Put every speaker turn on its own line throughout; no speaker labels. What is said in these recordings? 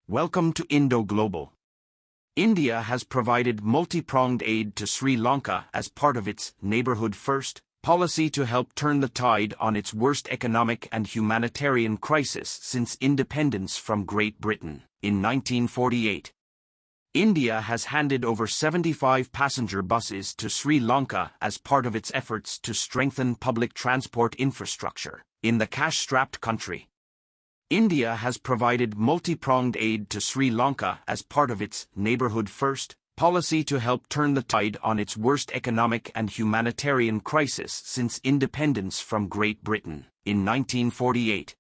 Welcome to INDO Global. India has provided multi-pronged aid to Sri Lanka as part of its Neighbourhood First policy to help turn the tide on its worst economic and humanitarian crisis since independence from Great Britain in 1948. India has handed over 75 passenger buses to Sri Lanka as part of its efforts to strengthen public transport infrastructure in the cash-strapped country. India has provided multi-pronged aid to Sri Lanka as part of its Neighbourhood First policy to help turn the tide on its worst economic and humanitarian crisis since independence from Great Britain in 1948.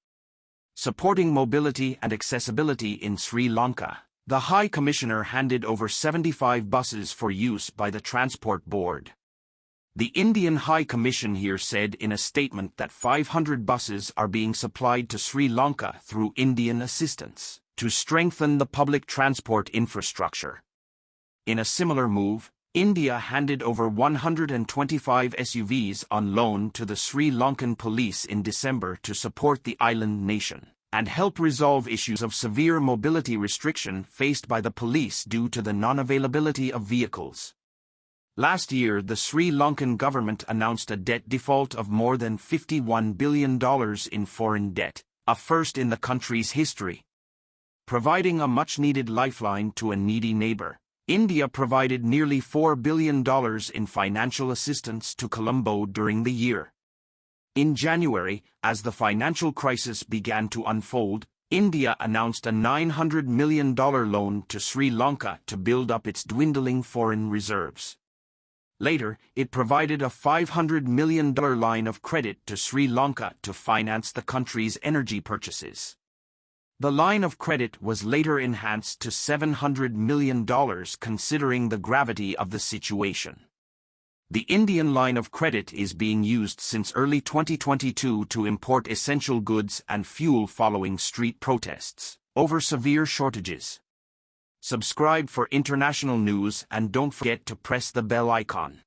Supporting mobility and accessibility in Sri Lanka, the High Commissioner handed over 75 buses for use by the Transport Board. The Indian High Commission here said in a statement that 500 buses are being supplied to Sri Lanka through Indian assistance to strengthen the public transport infrastructure. In a similar move, India handed over 125 SUVs on loan to the Sri Lankan police in December to support the island nation and help resolve issues of severe mobility restriction faced by the police due to the non-availability of vehicles. Last year, the Sri Lankan government announced a debt default of more than $51 billion in foreign debt, a first in the country's history. Providing a much-needed lifeline to a needy neighbor, India provided nearly $4 billion in financial assistance to Colombo during the year. In January, as the financial crisis began to unfold, India announced a $900 million loan to Sri Lanka to build up its dwindling foreign reserves. Later, it provided a $500 million line of credit to Sri Lanka to finance the country's energy purchases. The line of credit was later enhanced to $700 million considering the gravity of the situation. The Indian line of credit is being used since early 2022 to import essential goods and fuel following street protests over severe shortages. Subscribe for international news and don't forget to press the bell icon.